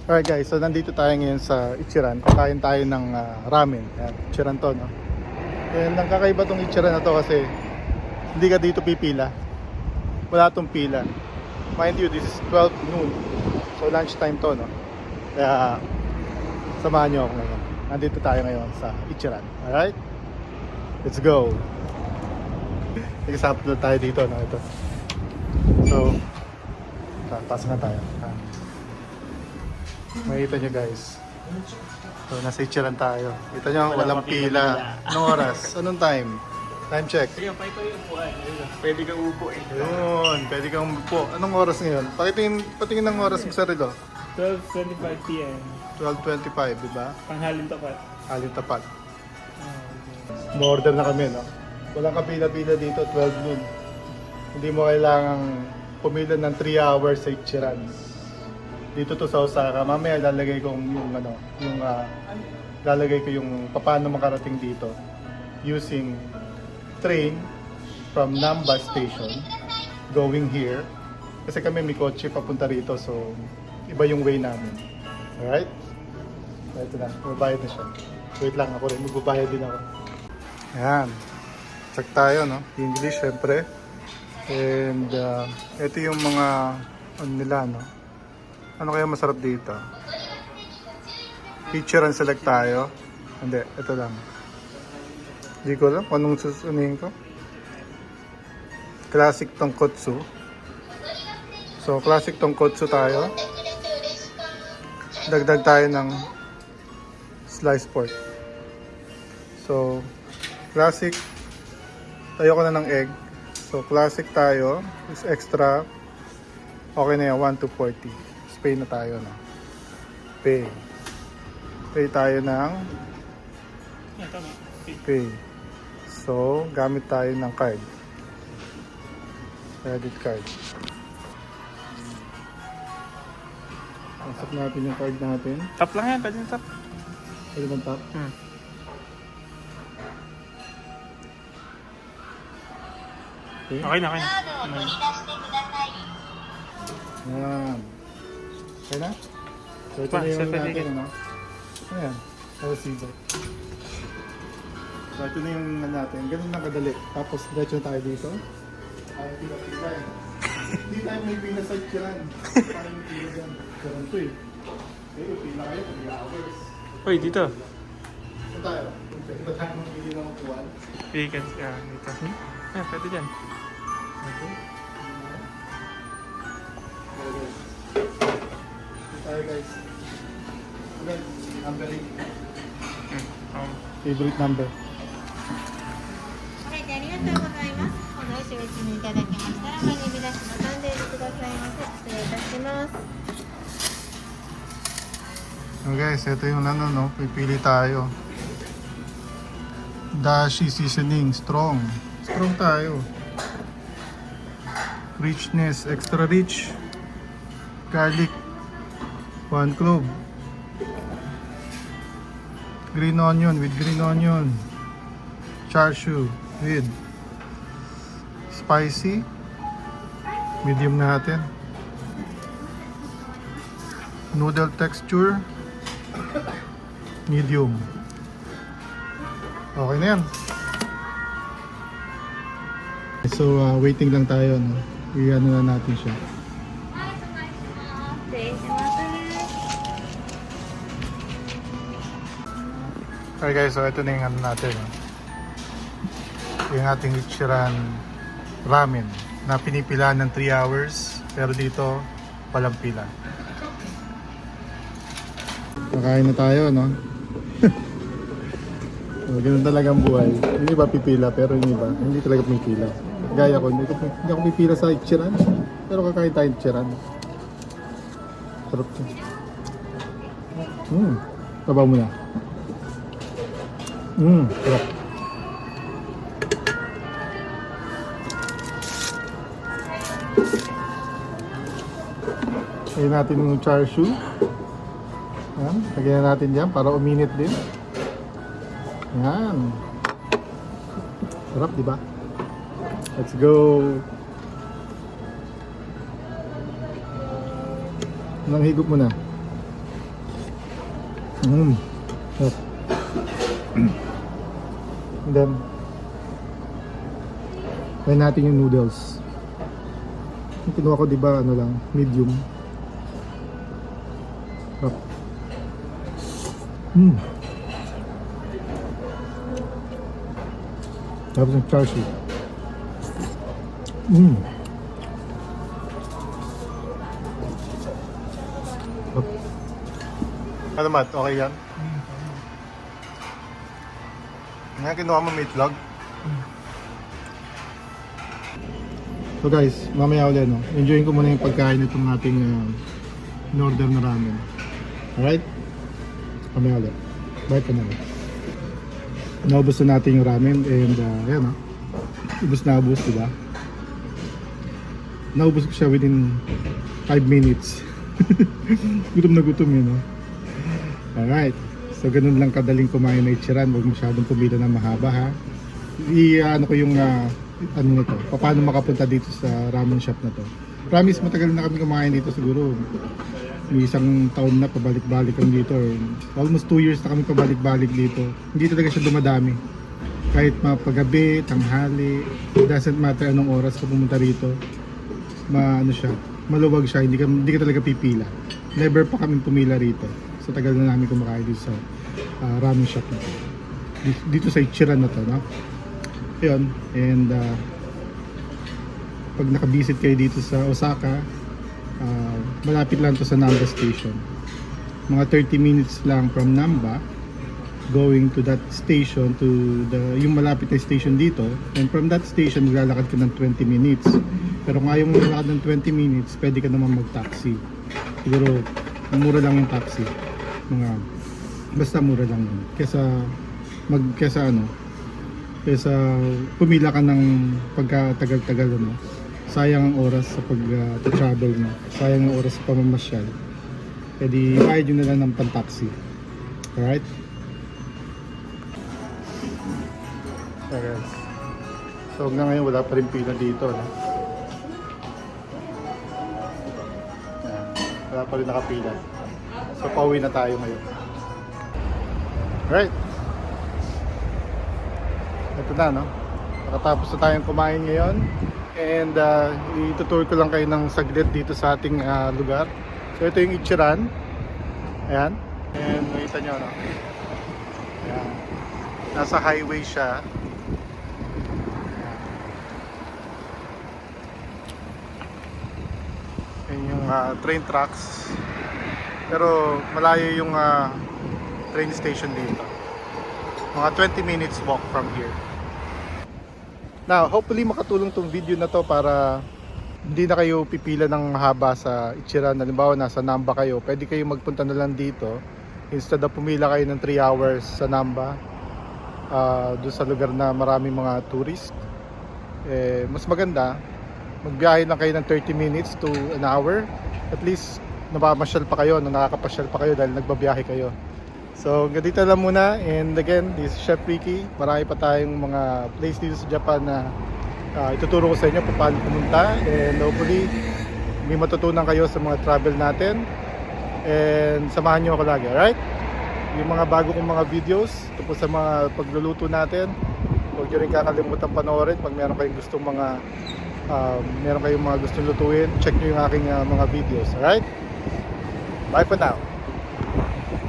Alright guys, so nandito tayo ngayon sa Ichiran. Kakain tayo ng ramen. Ayan, Ichiran to, no? And ang kakaiba tong Ichiran na to kasi hindi ka dito pipila. Wala tong pila. Mind you, this is 12 noon. So lunch time to, no? Kaya samahan nyo ako ngayon. Nandito tayo ngayon sa Ichiran. Alright? Let's go! Nag-isap na tayo dito, no? Ito. So, pasok na tayo. Makikita nyo guys. So, nasa Ichiran tayo. Kita nyo, walang pila. Anong oras? Anong time? Time check. Ayun, pa ito yung upuan. Pwede kang upo eh. Yun, pwede kang upo. Anong oras ngayon? Patingin ng oras mo sa relo. 12:25 p.m. 12:25, di ba? Panghalin tapat. Halin tapat. Mo-order na kami, no? Walang kapila-pila dito, 12 noon. Hindi mo kailangang pumila ng 3 hours sa Ichiran. Dito to sa Osaka. Mamaya lalagay ko lalagay ko yung paano makarating dito using train from Namba Station going here. Kasi kami may kotse papunta rito, so iba yung way namin. Alright? Ito na, magbabayad na siya. Wait lang, ako rin, magbabayad din ako. Ayan. Check tayo, no? English, syempre. And ito yung mga ano nila, no? Ano kaya masarap dito? Feature and select tayo. Hindi, ito lang. Hindi ko alam kung anong susunin ko. Classic tonkotsu. So, classic tonkotsu tayo. Dagdag tayo ng sliced pork. So, classic. Tayo ko na ng egg. So, classic tayo. Is extra. Okay na yan, 1 to 40. Pay na tayo, no? Pay. Pay tayo ng Tama. pay. So, gamit tayo ng card. Credit card. Pasok natin yung card natin. Tap lang yan, pwede yung tap. Pwede bang tap? Okay. Okay na, okay na. Ayan. Okay na? So, ito Pa, na yung set natin, ticket. ano? Ayan. Receiver. So, ito na yung natin. Ganun lang kadali. Tapos, diretso na tayo dito. Ay, pila-pila eh. Hindi tayo may pila sa Ichiran. Tayo may pila dyan. Ichiran to eh. Okay, pila kayo, 3 hours. Uy, dito. Saan tayo? Iba tayo mamili ng upuan. Vacant ka dito. Yeah, pwede dyan. Okay. Tayo guys. Okay, number 8. Favorite number. はい、ありがとうございます。お出しを一名いただきましたら、マネビダッシュボタンで入れてくださいませ。失礼いたします。 So guys, ito yung ano, no? Pipili tayo. Dashi seasoning, strong. Strong tayo. Richness, extra rich. Garlic, 1 clove. Green onion with green onion. Char siu with spicy. Medium natin. Noodle texture. Medium. Okay na yan. So, waiting lang tayo, no? I-ano na natin siya. 失礼します。 Okay guys, so ito na yung ano natin, no? Yung ating Ichiran ramen na pinipila ng 3 hours, pero dito walang pila. Nakain na tayo, no? So, ganun talaga ang buhay. Yung iba pipila, pero yung iba hindi talaga pipila. Gaya ko, hindi ako pipila sa Ichiran, pero kakain tayo Ichiran. Sarap to. Tabaw mo na. Sarap. Lagyan natin yung char siu. Ayan, lagyan natin dyan para uminit din. Ayan. Sarap, di ba? Let's go! Nang higop mo na. Sarap. And then, try natin yung noodles. Yung kinuha ko, diba, ano lang, medium. Sarap. Tapos yung char siu. Ano Matt? Okay yan? Nga kinuha mo meatloaf? So guys, mamaya ulit no? Enjoyin ko muna yung pagkain itong ating in-order na ramen. Alright? Mamaya ulit. Bye for now. Naubos na natin yung ramen and yan no? Ubus na ubus, diba? Naubos ko siya within 5 minutes. Gutom na gutom yun no? Alright. So ganun lang kadaling kumain na Ichiran. Huwag masyadong pumila na mahaba ha. Ano ko yung ano nito, paano makapunta dito sa ramen shop na to. Promise matagal na kami kumain dito siguro. May isang taon na pabalik-balik kami dito. Almost 2 years na kami pabalik-balik dito. Hindi talaga siya dumadami. Kahit mapagabi, tanghali, it doesn't matter anong oras ka pumunta rito. Ano siya, maluwag siya, hindi ka talaga pipila. Never pa kami pumila rito. Sa tagal na namin kumakain dito sa ramen shop na to. Dito sa Ichiran na to, no? Ayun, and pag nakabisit kayo dito sa Osaka, malapit lang to sa Namba Station. Mga 30 minutes lang from Namba, going to that station to yung malapit na station dito, and from that station maglalakad ka ng 20 minutes. Pero kung ayaw mo maglalakad ng 20 minutes, pwede ka naman mag-taxi. Siguro mura lang yung taxi. Basta mura lang yun. Kesa pumila ka ng pagkatagal-tagal ano. Sayang ang oras sa pag-travel mo. Sayang ang oras sa pamamasyal. Pwede bayad yun na lang ng pan-taxi. Alright? So guys. So hanggang ngayon wala pa rin pila dito. No? Yan. Wala pa rin nakapila. So pauwi na tayo ngayon. Alright. Ito na no. Nakatapos na tayong kumain ngayon. And itutour ko lang kayo ng saglit dito sa ating lugar. So ito yung Ichiran. Ayan. And nakita nyo no. Ayan. Nasa highway siya. Ayan yung train tracks. Pero malayo yung train station dito. Mga 20 minutes walk from here. Now, hopefully makatulong tong video na to para hindi na kayo pipila ng mahaba sa Ichiran. Halimbawa, nasa Namba kayo, pwede kayo magpunta na lang dito instead of pumila kayo ng 3 hours sa Namba doon sa lugar na maraming mga tourist. Mas maganda, magbiyahe lang kayo ng 30 minutes to an hour. At least, napamasyal pa kayo, nakakapasyal pa kayo dahil nagbabiyahe kayo. So, ganito lang muna. And again, this is Chef Ricky. Marami pa tayong mga place dito sa Japan na ituturo ko sa inyo kung paano pumunta. And hopefully, may matutunan kayo sa mga travel natin. And samahan nyo ako lagi, alright? Yung mga bago kong mga videos tungkol sa mga pagluluto natin, huwag nyo rin kakalimutan panoorin pag meron kayong gustong mga gustong lutuin. Check nyo yung aking mga videos, alright? Bye for now.